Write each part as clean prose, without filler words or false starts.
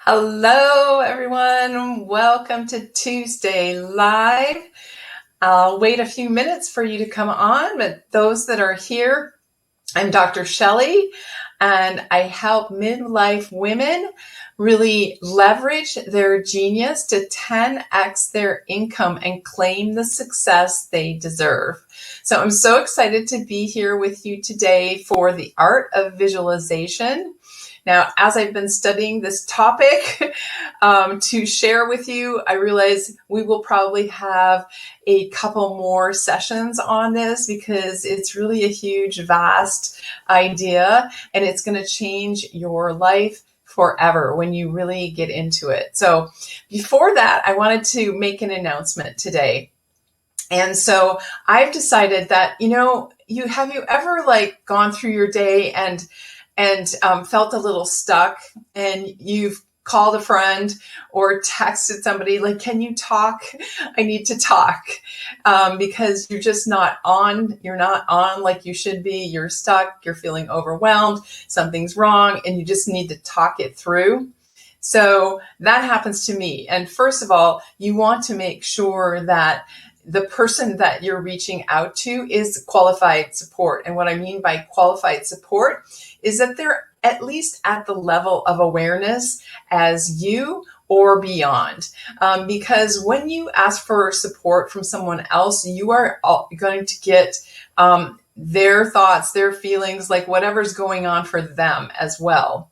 Hello, everyone. Welcome to Tuesday Live. I'll wait a few minutes for you to come on, but those that are here, I'm Dr. Shelley, and I help midlife women really leverage their genius to 10x their income and claim the success they deserve. So I'm so excited to be here with you today for the art of visualization. Now, as I've been studying this topic to share with you, I realize we will probably have a couple more sessions on this because it's really a huge, vast idea, and it's going to change your life forever when you really get into it. So before that, I wanted to make an announcement today. And so I've decided that, have you ever gone through your day and felt a little stuck, and you've called a friend or texted somebody like, can you talk? I need to talk, because you're just not on. You're not on like you should be. You're stuck. You're feeling overwhelmed. Something's wrong, and you just need to talk it through. So that happens to me. And first of all, you want to make sure that the person that you're reaching out to is qualified support. And what I mean by qualified support is that they're at least at the level of awareness as you or beyond. Because when you ask for support from someone else, you are going to get their thoughts, their feelings, like whatever's going on for them as well.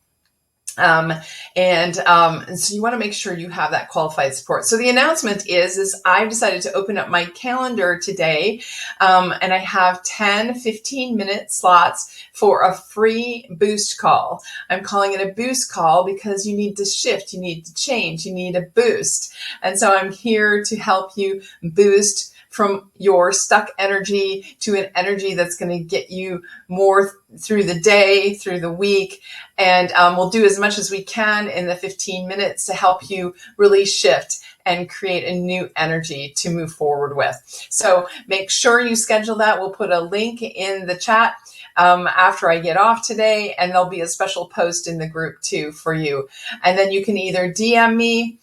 And so you want to make sure you have that qualified support. So the announcement is I've decided to open up my calendar today, and I have 10, 15-minute slots for a free boost call. I'm calling it a boost call because you need to shift, you need to change, you need a boost. And so I'm here to help you boost from your stuck energy to an energy that's going to get you more through the day, through the week. And we'll do as much as we can in the 15 minutes to help you really shift and create a new energy to move forward with. So make sure you schedule that. We'll put a link in the chat after I get off today, and there'll be a special post in the group too for you. And then you can either DM me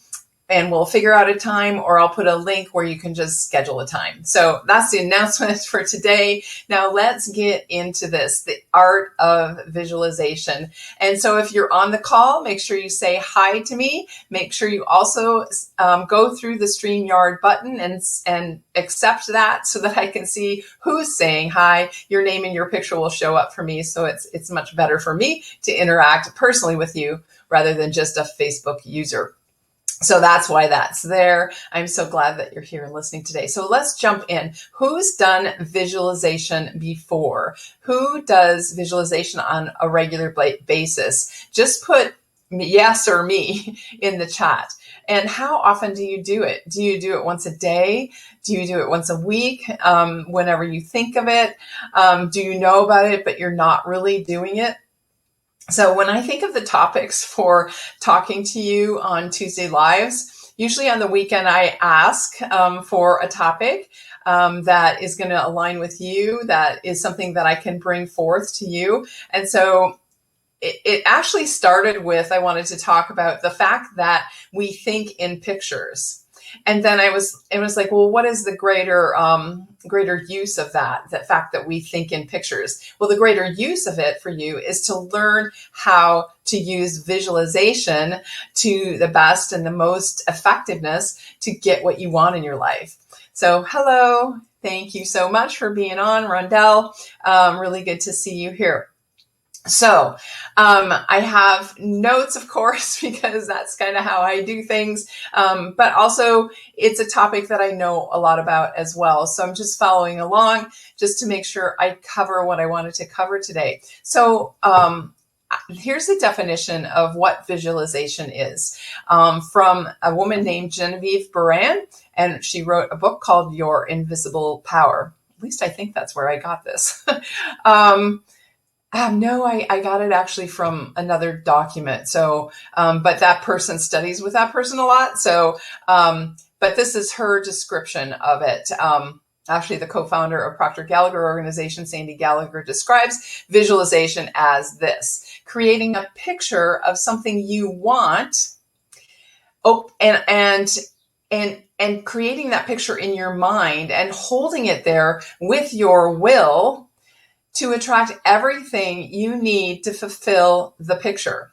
and we'll figure out a time, or I'll put a link where you can just schedule a time. So that's the announcement for today. Now let's get into this, the art of visualization. And so if you're on the call, make sure you say hi to me. Make sure you also go through the StreamYard button and accept that so that I can see who's saying hi. Your name and your picture will show up for me. So it's much better for me to interact personally with you rather than just a Facebook user. So that's why that's there. I'm so glad that you're here and listening today. So let's jump in. Who's done visualization before? Who does visualization on a regular basis? Just put yes or me in the chat. And how often do you do it? Do you do it once a day? Do you do it once a week? Whenever you think of it? Do you know about it, but you're not really doing it? So when I think of the topics for talking to you on Tuesday Lives, usually on the weekend, I ask for a topic that is going to align with you, that is something that I can bring forth to you. And so it actually started with, I wanted to talk about the fact that we think in pictures. And then it was like, well, what is the greater use of that? The fact that we think in pictures. Well, the greater use of it for you is to learn how to use visualization to the best and the most effectiveness to get what you want in your life. So, hello. Thank you so much for being on, Rondell. Really good to see you here. So I have notes, of course, because that's kind of how I do things. But also it's a topic that I know a lot about as well. So I'm just following along just to make sure I cover what I wanted to cover today. So here's the definition of what visualization is from a woman named Genevieve Beran. And she wrote a book called Your Invisible Power. At least I think that's where I got this. No, I got it actually from another document. So, but that person studies with that person a lot. So, but this is her description of it. Actually, the co-founder of Procter Gallagher organization, Sandy Gallagher, describes visualization as this: creating a picture of something you want Oh, and creating that picture in your mind and holding it there with your will to attract everything you need to fulfill the picture.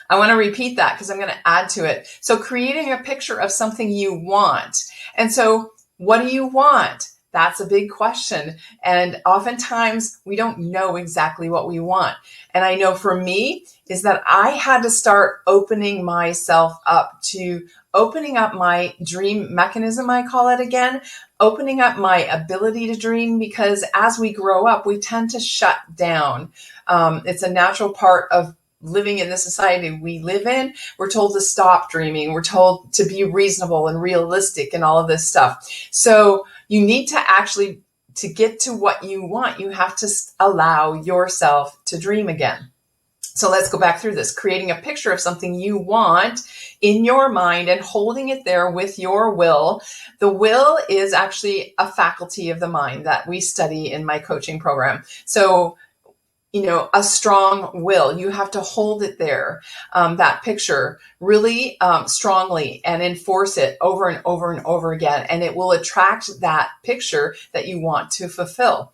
I want to repeat that because I'm going to add to it. So creating a picture of something you want. And so what do you want? That's a big question. And oftentimes we don't know exactly what we want. And I know for me is that I had to start opening myself up to opening up my dream mechanism, I call it again, opening up my ability to dream, because as we grow up, we tend to shut down. It's a natural part of living in the society we live in. We're told to stop dreaming. We're told to be reasonable and realistic and all of this stuff. So you need to actually, to get to what you want, you have to allow yourself to dream again. So let's go back through this. Creating a picture of something you want in your mind and holding it there with your will. The will is actually a faculty of the mind that we study in my coaching program. So a strong will. You have to hold it there, that picture really strongly, and enforce it over and over and over again. And it will attract that picture that you want to fulfill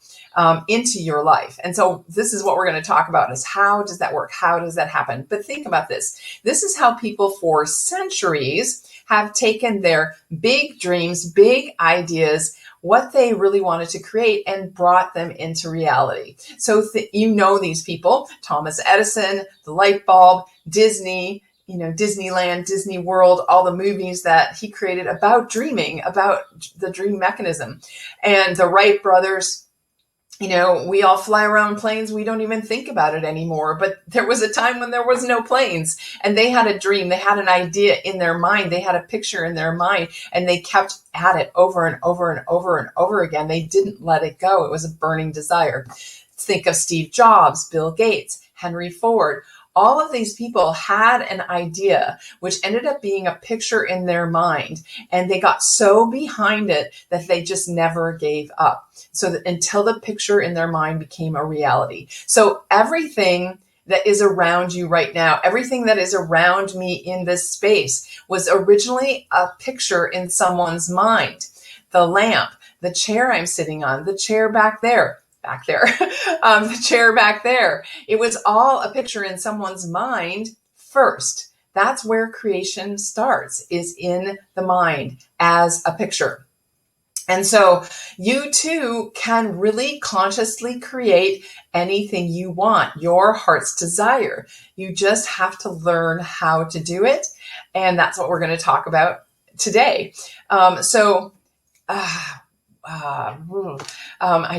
into your life. And so this is what we're going to talk about, is how does that work? How does that happen? But think about this. This is how people for centuries have taken their big dreams, big ideas, what they really wanted to create, and brought them into reality. So these people, Thomas Edison, the light bulb, Disney, Disneyland, Disney World, all the movies that he created about dreaming, about the dream mechanism. And the Wright brothers, we all fly around planes. We don't even think about it anymore. But there was a time when there was no planes, and they had a dream. They had an idea in their mind. They had a picture in their mind, and they kept at it over and over and over and over again. They didn't let it go. It was a burning desire. Think of Steve Jobs, Bill Gates, Henry Ford. All of these people had an idea, which ended up being a picture in their mind. And they got so behind it that they just never gave up. So that until the picture in their mind became a reality. So everything that is around you right now, everything that is around me in this space was originally a picture in someone's mind. The lamp, the chair I'm sitting on, the chair back there, the chair back there. It was all a picture in someone's mind first. That's where creation starts, is in the mind as a picture. And so you too can really consciously create anything you want, your heart's desire. You just have to learn how to do it. And that's what we're going to talk about today. I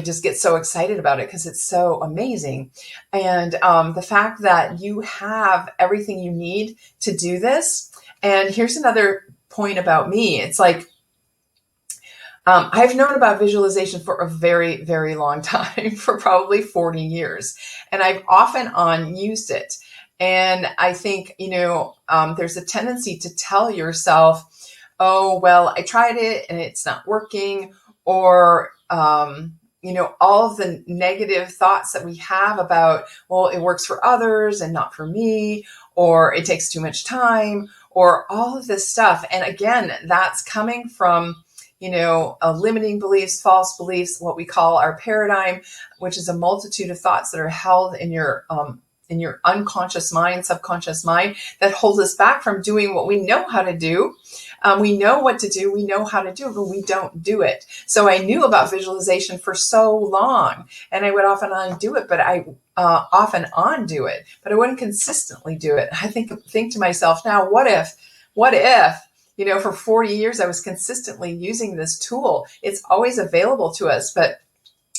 just get so excited about it because it's so amazing. And the fact that you have everything you need to do this. And here's another point about me. It's like, I've known about visualization for a very, very long time, for probably 40 years. And I've off and on used it. And I think, there's a tendency to tell yourself, oh, well, I tried it and it's not working. Or, all of the negative thoughts that we have about, well, it works for others and not for me, or it takes too much time, or all of this stuff. And again, that's coming from, limiting beliefs, false beliefs, what we call our paradigm, which is a multitude of thoughts that are held in your unconscious mind, subconscious mind, that holds us back from doing what we know how to do. We know what to do. We know how to do it, but we don't do it. So I knew about visualization for so long, and I would off and on do it, but I wouldn't consistently do it. I think to myself now, what if, for 40 years I was consistently using this tool. It's always available to us, but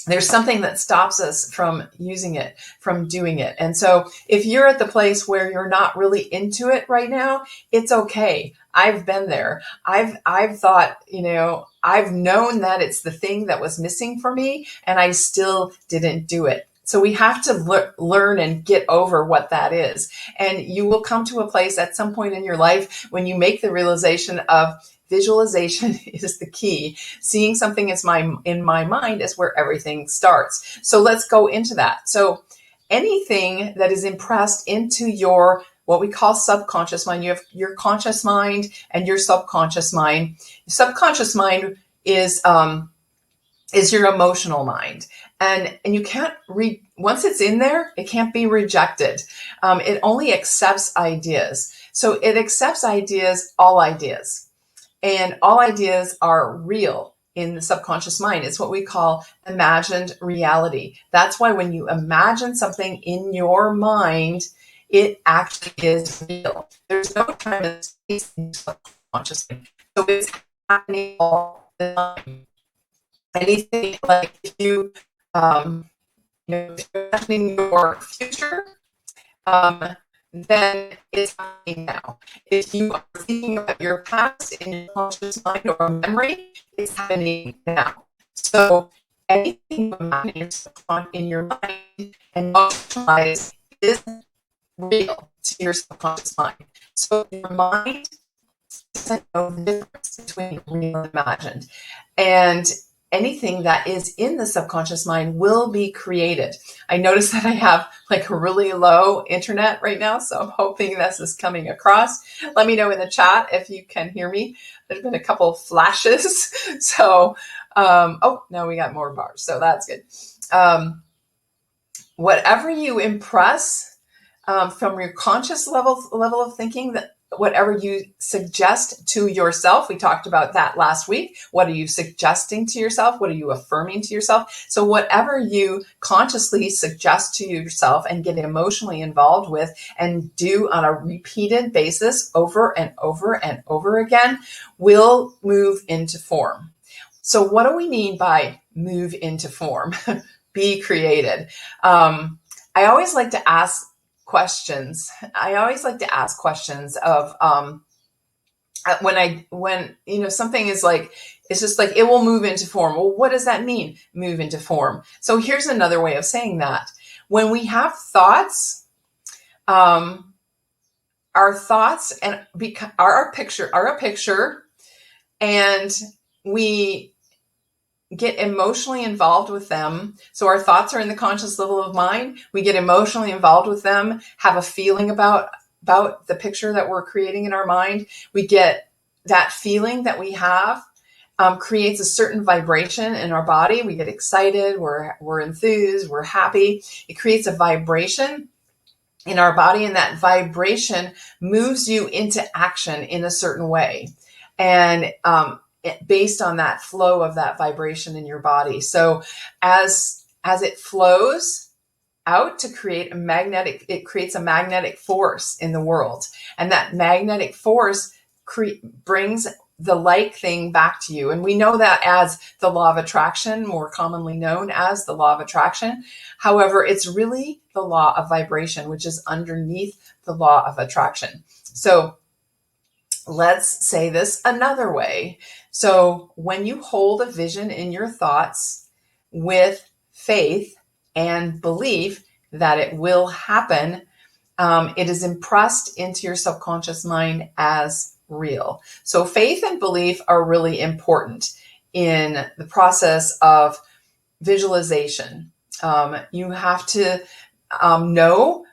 there's something that stops us from using it, from doing it. And so if you're at the place where you're not really into it right now, it's okay. I've been there. I've thought, I've known that it's the thing that was missing for me, and I still didn't do it. So we have to learn and get over what that is. And you will come to a place at some point in your life when you make the realization of visualization is the key. Seeing something in my mind is where everything starts. So let's go into that. So anything that is impressed into your what we call subconscious mind. You have your conscious mind and your subconscious mind. Subconscious mind is your emotional mind. And you can't once it's in there, it can't be rejected. It only accepts ideas. So it accepts ideas, and all ideas are real in the subconscious mind. It's what we call imagined reality. That's why when you imagine something in your mind, it actually is real. There's no time and space in the subconscious mind. So it's happening all the time. Anything like if if you're imagining your future, then it's happening now. If you are thinking about your past in your conscious mind or a memory, it's happening now. So anything you imagine in your mind and emotionalize is real to your subconscious mind. So your mind doesn't know the difference between real and imagined. And anything that is in the subconscious mind will be created. I notice that I have like a really low internet right now, so I'm hoping this is coming across. Let me know in the chat if you can hear me. There's been a couple of flashes. So, no, we got more bars, so that's good. Whatever you impress from your conscious level of thinking, that whatever you suggest to yourself, we talked about that last week. What are you suggesting to yourself? What are you affirming to yourself? So whatever you consciously suggest to yourself and get emotionally involved with and do on a repeated basis over and over and over again will move into form. So what do we mean by move into form? Be created. I always like to ask questions. Of when something is like, it's just like it will move into form. Well, what does that mean? Move into form. So here's another way of saying that. When we have thoughts, our thoughts are a picture, and we get emotionally involved with them. So our thoughts are in the conscious level of mind. We get emotionally involved with them, have a feeling about the picture that we're creating in our mind. We get that feeling that we have creates a certain vibration in our body. We get excited, we're enthused, we're happy. It creates a vibration in our body, and that vibration moves you into action in a certain way. And based on that flow of that vibration in your body. So as it flows out to create it creates a magnetic force in the world. And that magnetic force brings the like thing back to you. And we know that as the law of attraction, more commonly known as the law of attraction. However, it's really the law of vibration, which is underneath the law of attraction. So let's say this another way. So when you hold a vision in your thoughts with faith and belief that it will happen, it is impressed into your subconscious mind as real. So faith and belief are really important in the process of visualization. You have to know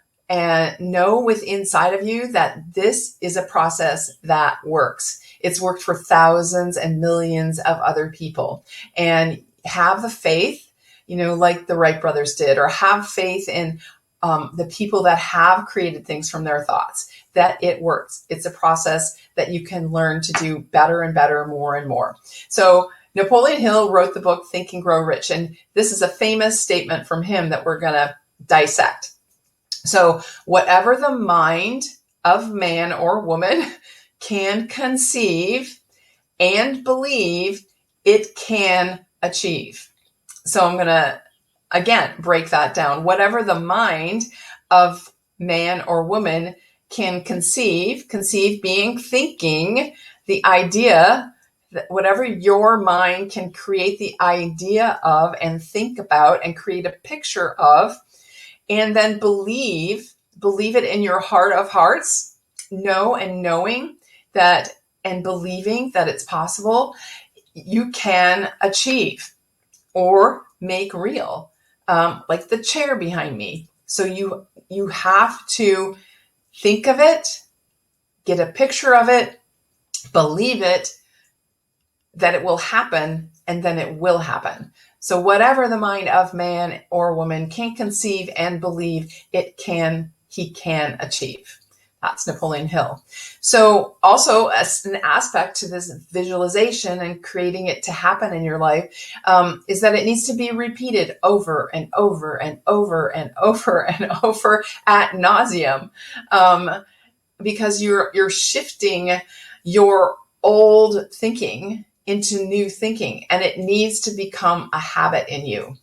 with inside of you that this is a process that works. It's worked for thousands and millions of other people. And have the faith, like the Wright brothers did, or have faith in the people that have created things from their thoughts, that it works. It's a process that you can learn to do better and better, more and more. So Napoleon Hill wrote the book Think and Grow Rich. And this is a famous statement from him that we're going to dissect. So whatever the mind of man or woman can conceive and believe, it can achieve. So I'm going to, again, break that down. Whatever the mind of man or woman can conceive being thinking, the idea, that whatever your mind can create the idea of and think about and create a picture of, and then believe it in your heart of hearts, knowing that and believing that it's possible, you can achieve or make real, like the chair behind me. So you have to think of it, get a picture of it, believe it, that it will happen, and then it will happen. So whatever the mind of man or woman can conceive and believe, he can achieve. That's Napoleon Hill. So also as an aspect to this visualization and creating it to happen in your life is that it needs to be repeated over and over and over and over and over ad nauseum, because you're shifting your old thinking into new thinking, and it needs to become a habit in you.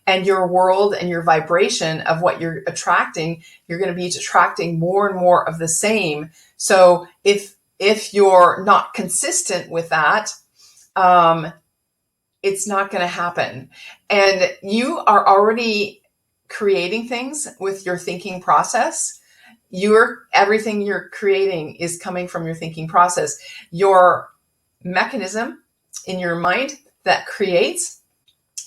And your world and your vibration of what you're attracting, you're going to be attracting more and more of the same. So if you're not consistent with that, it's not going to happen. And you are already creating things with your thinking process. Everything you're creating is coming from your thinking process. Your mechanism in your mind that creates,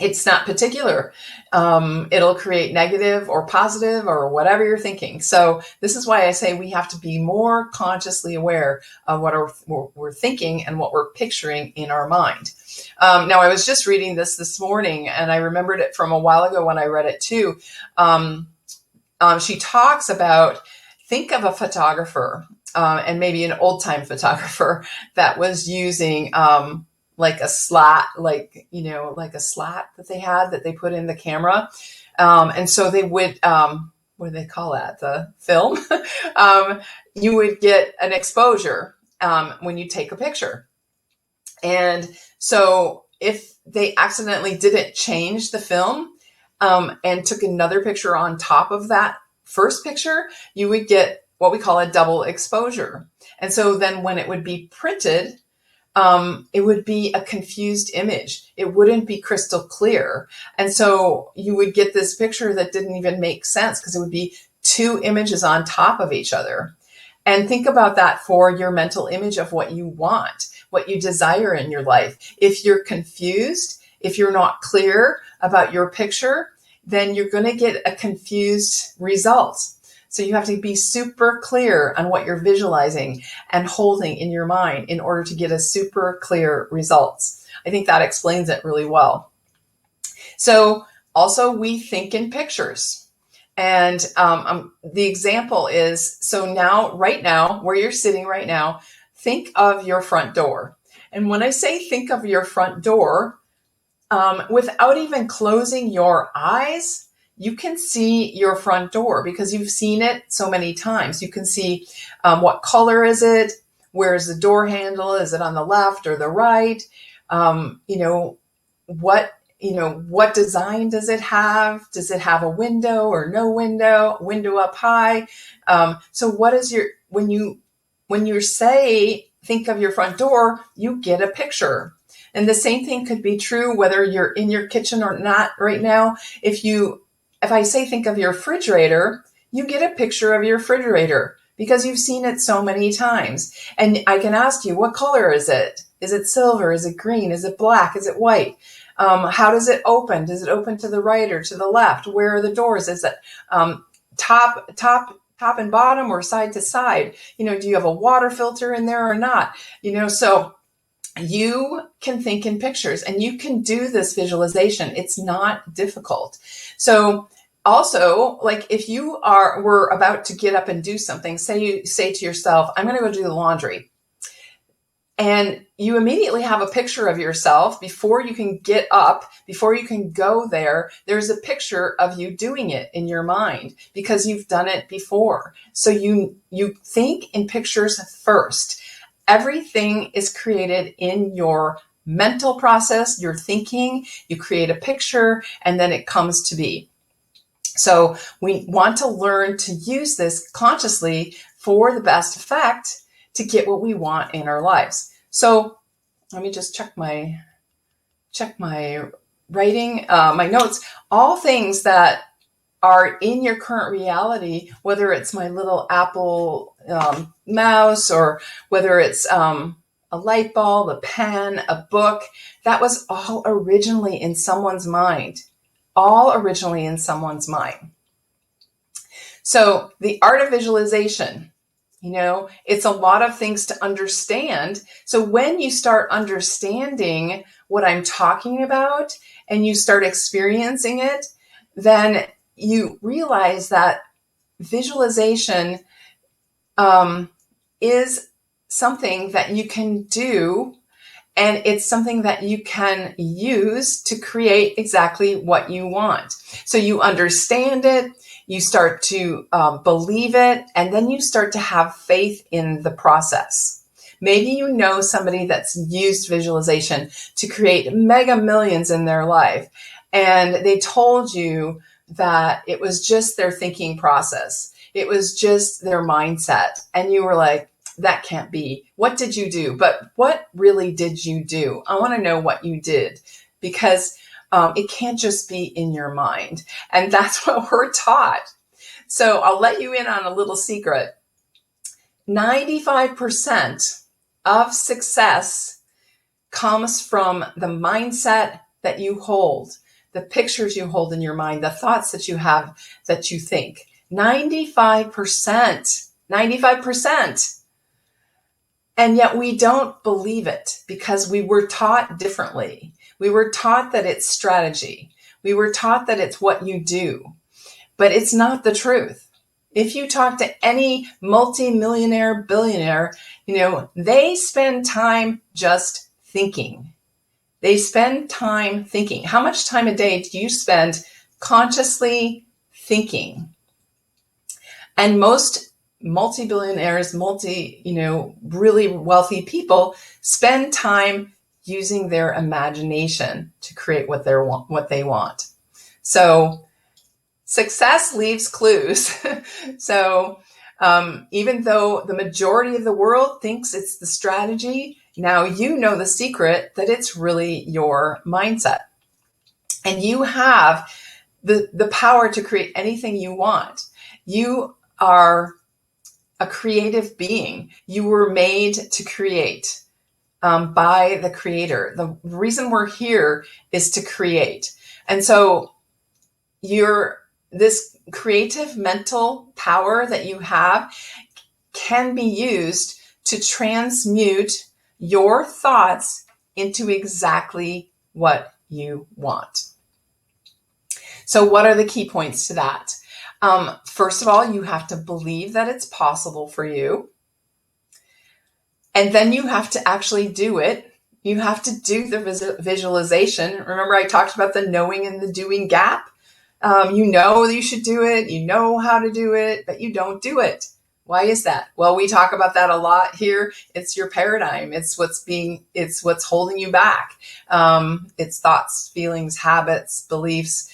it's not particular. It'll create negative or positive or whatever you're thinking. So this is why I say we have to be more consciously aware of what we're thinking and what we're picturing in our mind. Now, I was just reading this morning, and I remembered it from a while ago when I read it too. She talks about, think of a photographer, and maybe an old time photographer that was using like a slat, like a slat that they had that they put in the camera. And so they would, what do they call that? The film. You would get an exposure when you take a picture. And so if they accidentally didn't change the film and took another picture on top of that first picture, you would get what we call a double exposure. And so then when it would be printed, it would be a confused image. It wouldn't be crystal clear. And so you would get this picture that didn't even make sense because it would be two images on top of each other. And think about that for your mental image of what you want, what you desire in your life. If you're confused, if you're not clear about your picture, then you're going to get a confused result. So you have to be super clear on what you're visualizing and holding in your mind in order to get a super clear results. I think that explains it really well. So also we think in pictures. And the example is, so now, right now, where you're sitting right now, think of your front door. And when I say think of your front door, without even closing your eyes, you can see your front door because you've seen it so many times. You can see what color is it? Where is the door handle? Is it on the left or the right? What design does it have? Does it have a window or no window? Window up high? So what is when you say think of your front door, you get a picture. And the same thing could be true whether you're in your kitchen or not right now. If I say think of your refrigerator, you get a picture of your refrigerator because you've seen it so many times. And I can ask you, what color is it? Is it silver? Is it green? Is it black? Is it white? How does it open? Does it open to the right or to the left? Where are the doors? Is it top and bottom or side to side? Do you have a water filter in there or not? So you can think in pictures and you can do this visualization. It's not difficult. So also, like if we're about to get up and do something, say you say to yourself, I'm going to go do the laundry. And you immediately have a picture of yourself before you can get up, before you can go there. There's a picture of you doing it in your mind because you've done it before. So you think in pictures first. Everything is created in your mental process, your thinking. You create a picture and then it comes to be. So we want to learn to use this consciously for the best effect to get what we want in our lives. So let me just check my writing, my notes, all things that are in your current reality, whether it's my little Apple mouse or whether it's a light bulb, a pen, a book, that was all originally in someone's mind. So the art of visualization, it's a lot of things to understand. So when you start understanding what I'm talking about and you start experiencing it, then you realize that visualization is something that you can do, and it's something that you can use to create exactly what you want. So you understand it, you start to believe it, and then you start to have faith in the process. Maybe you know somebody that's used visualization to create mega millions in their life, and they told you that it was just their thinking process. It was just their mindset. And you were like, that can't be. What did you do? But what really did you do? I want to know what you did, because it can't just be in your mind. And that's what we're taught. So I'll let you in on a little secret. 95% of success comes from the mindset that you hold, the pictures you hold in your mind, the thoughts that you have, that you think. 95%. And yet we don't believe it because we were taught differently. We were taught that it's strategy. We were taught that it's what you do, but it's not the truth. If you talk to any multi-millionaire, billionaire, they spend time just thinking. They spend time thinking. How much time a day do you spend consciously thinking? And most multi-billionaires, really wealthy people spend time using their imagination to create what they want. So success leaves clues. So even though the majority of the world thinks it's the strategy, now you know the secret that it's really your mindset. And you have the power to create anything you want. You are a creative being. You were made to create by the creator. The reason we're here is to create. And so this creative mental power that you have can be used to transmute your thoughts into exactly what you want. So what are the key points to that? First of all, you have to believe that it's possible for you. And then you have to actually do it. You have to do the visualization. Remember, I talked about the knowing and the doing gap. You know you should do it. You know how to do it, but you don't do it. Why is that? Well, we talk about that a lot here. It's your paradigm. It's what's holding you back. It's thoughts, feelings, habits, beliefs,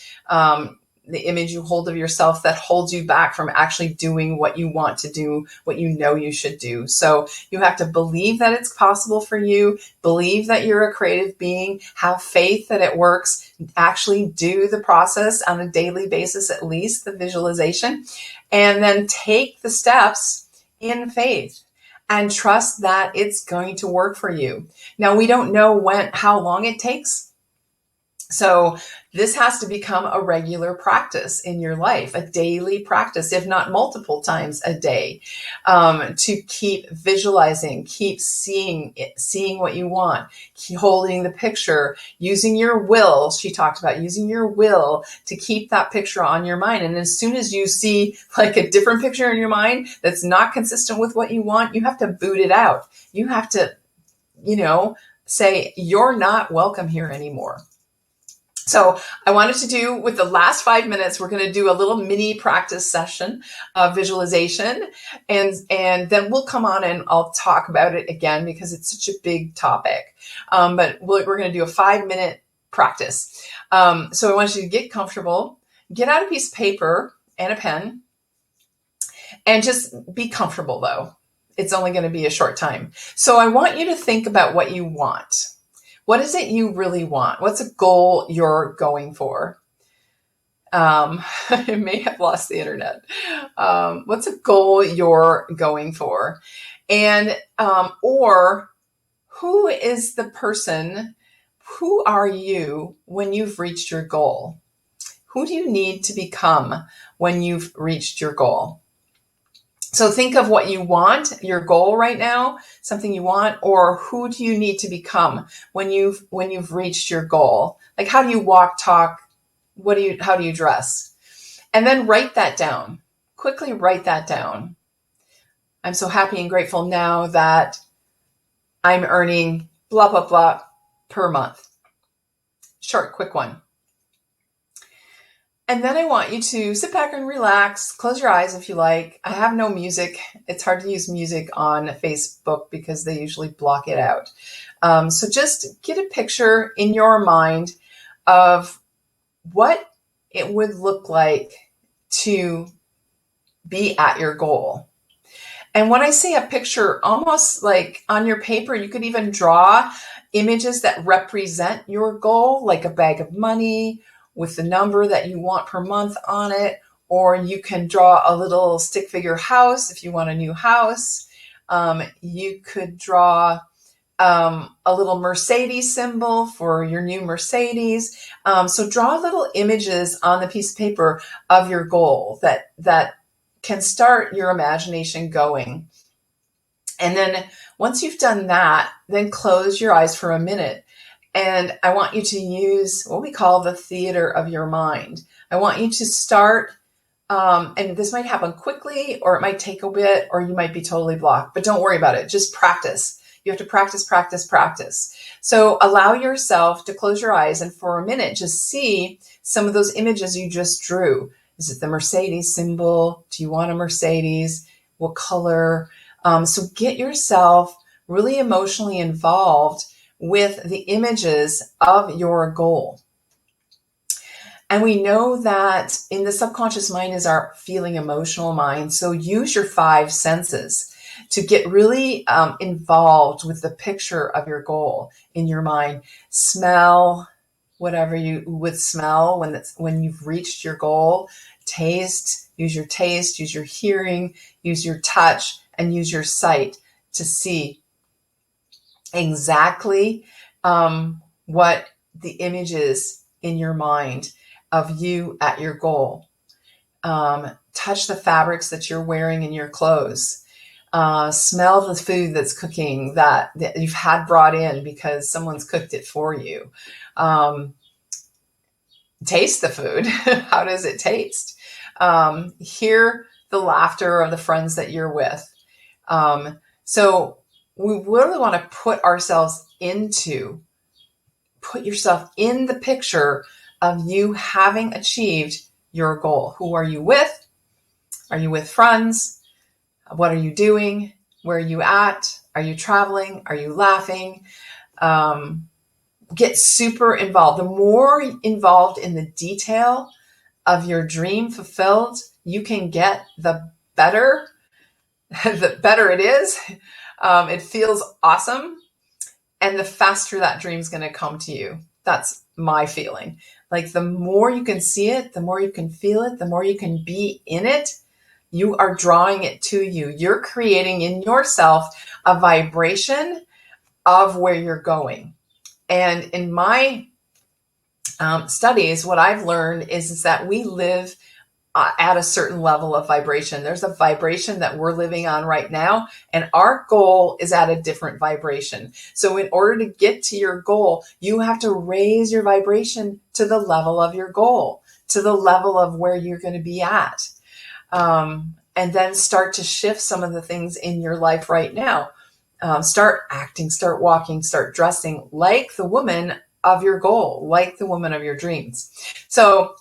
the image you hold of yourself that holds you back from actually doing what you want to do, what you know you should do. So you have to believe that it's possible for you, believe that you're a creative being, have faith that it works, actually do the process on a daily basis, at least the visualization, and then take the steps in faith and trust that it's going to work for you. Now, we don't know how long it takes. So this has to become a regular practice in your life, a daily practice, if not multiple times a day, to keep visualizing, keep seeing what you want, keep holding the picture, using your will. She talked about using your will to keep that picture on your mind. And as soon as you see like a different picture in your mind that's not consistent with what you want, you have to boot it out. You have to, say, you're not welcome here anymore. So I wanted to do, with the last 5 minutes, we're going to do a little mini practice session of visualization. And then we'll come on and I'll talk about it again because it's such a big topic. But we're going to do a 5-minute practice. So I want you to get comfortable, get out a piece of paper and a pen, and just be comfortable though. It's only going to be a short time. So I want you to think about what you want. What is it you really want? What's a goal you're going for? I may have lost the internet. What's a goal you're going for? And, or who is the person, who are you when you've reached your goal? Who do you need to become when you've reached your goal? So think of what you want, your goal right now, something you want, or who do you need to become when you've reached your goal? Like, how do you walk, talk? How do you dress? And then write that down. Quickly write that down. I'm so happy and grateful now that I'm earning blah, blah, blah per month. Short, quick one. And then I want you to sit back and relax, close your eyes if you like. I have no music. It's hard to use music on Facebook because they usually block it out. So just get a picture in your mind of what it would look like to be at your goal. And when I say a picture, almost like on your paper, you could even draw images that represent your goal, like a bag of money with the number that you want per month on it, or you can draw a little stick figure house if you want a new house. You could draw a little Mercedes symbol for your new Mercedes. So draw little images on the piece of paper of your goal that can start your imagination going. And then once you've done that, then close your eyes for a minute. And I want you to use what we call the theater of your mind. I want you to start, and this might happen quickly, or it might take a bit, or you might be totally blocked, but don't worry about it. Just practice. You have to practice, practice, practice. So allow yourself to close your eyes and for a minute, just see some of those images you just drew. Is it the Mercedes symbol? Do you want a Mercedes? What color? So get yourself really emotionally involved with the images of your goal. And we know that in the subconscious mind is our feeling emotional mind. So use your 5 senses to get really involved with the picture of your goal in your mind. Smell whatever you would smell when you've reached your goal. Taste, use your hearing, use your touch, and use your sight to see exactly what the image is in your mind of you at your goal. Touch the fabrics that you're wearing in your clothes. Smell the food that's cooking that you've had brought in because someone's cooked it for you. Taste the food. How does it taste? Hear the laughter of the friends that you're with. So we really want to put yourself in the picture of you having achieved your goal. Who are you with? Are you with friends? What are you doing? Where are you at? Are you traveling? Are you laughing? Get super involved. The more involved in the detail of your dream fulfilled you can get, the better it is. It feels awesome. And the faster that dream's going to come to you. That's my feeling. Like the more you can see it, the more you can feel it, the more you can be in it, you are drawing it to you. You're creating in yourself a vibration of where you're going. And in my studies, what I've learned is that we live at a certain level of vibration. There's a vibration that we're living on right now, and our goal is at a different vibration. So in order to get to your goal, you have to raise your vibration to the level of your goal, to the level of where you're going to be at. And then start to shift some of the things in your life right now. Start acting, start walking, start dressing like the woman of your goal, like the woman of your dreams. So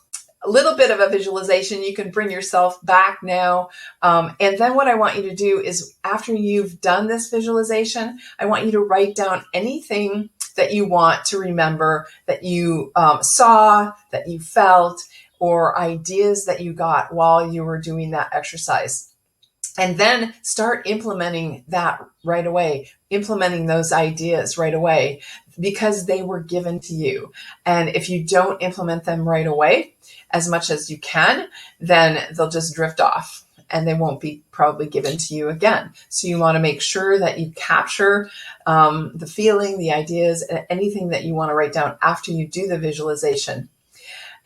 a little bit of a visualization, you can bring yourself back now. And then what I want you to do is after you've done this visualization, I want you to write down anything that you want to remember that you saw, that you felt, or ideas that you got while you were doing that exercise. And then start implementing that right away, implementing those ideas right away because they were given to you. And if you don't implement them right away, as much as you can, then they'll just drift off and they won't be probably given to you again. So you want to make sure that you capture the feeling, the ideas, and anything that you want to write down after you do the visualization.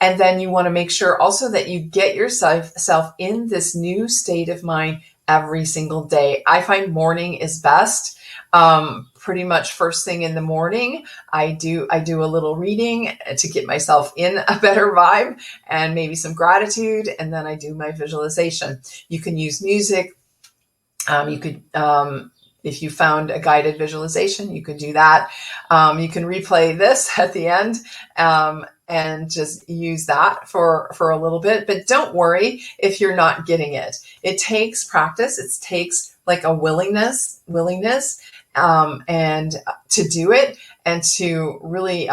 And then you want to make sure also that you get yourself in this new state of mind every single day. I find morning is best. Pretty much first thing in the morning, I do a little reading to get myself in a better vibe and maybe some gratitude. And then I do my visualization. You can use music. You could, if you found a guided visualization, you could do that. You can replay this at the end, and just use that for a little bit. But don't worry if you're not getting it. It takes practice. It takes like a willingness, and to do it and to really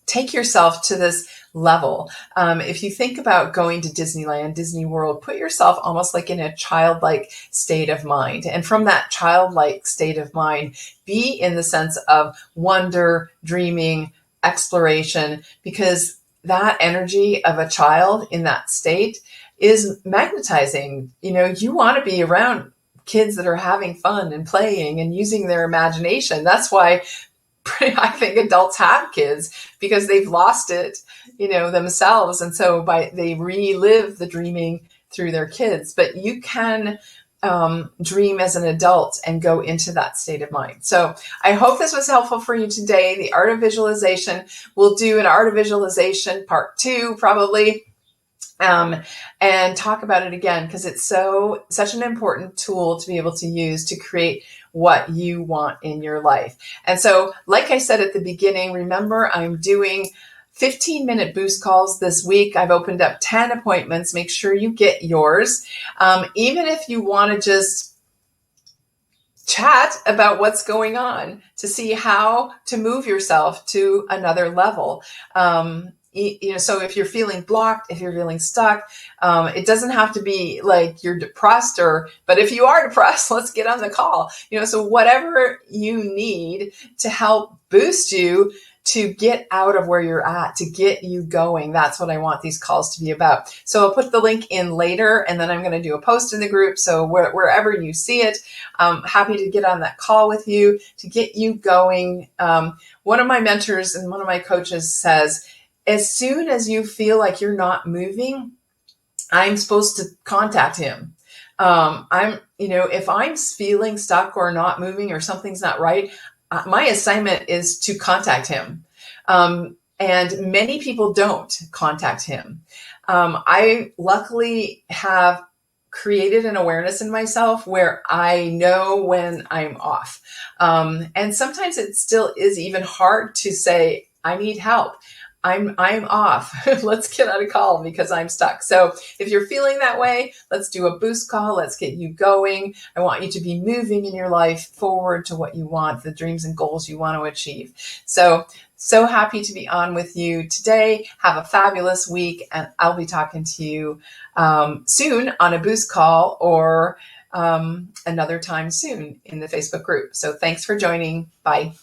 take yourself to this level. If you think about going to Disneyland, Disney World, put yourself almost like in a childlike state of mind. And from that childlike state of mind, be in the sense of wonder, dreaming, exploration, because that energy of a child in that state is magnetizing. You want to be around kids that are having fun and playing and using their imagination. That's why I think adults have kids, because they've lost it, themselves. And so they relive the dreaming through their kids. But you can dream as an adult and go into that state of mind. So I hope this was helpful for you today. The art of visualization. We'll do an art of visualization part 2 probably. And talk about it again, because it's such an important tool to be able to use to create what you want in your life. And so, like I said at the beginning, remember I'm doing 15-minute boost calls this week. I've opened up 10 appointments. Make sure you get yours. Even if you want to just chat about what's going on to see how to move yourself to another level. So if you're feeling blocked, if you're feeling stuck, it doesn't have to be like you're depressed, but if you are depressed, let's get on the call. So whatever you need to help boost you to get out of where you're at, to get you going. That's what I want these calls to be about. So I'll put the link in later, and then I'm going to do a post in the group. So wherever you see it, I'm happy to get on that call with you to get you going. One of my mentors and one of my coaches says, as soon as you feel like you're not moving, I'm supposed to contact him. If I'm feeling stuck or not moving or something's not right, my assignment is to contact him. And many people don't contact him. I luckily have created an awareness in myself where I know when I'm off. And sometimes it still is even hard to say, I need help. I'm off. Let's get on a call because I'm stuck. So if you're feeling that way, let's do a boost call. Let's get you going. I want you to be moving in your life forward to what you want, the dreams and goals you want to achieve. So happy to be on with you today. Have a fabulous week, and I'll be talking to you soon on a boost call or another time soon in the Facebook group. So thanks for joining. Bye.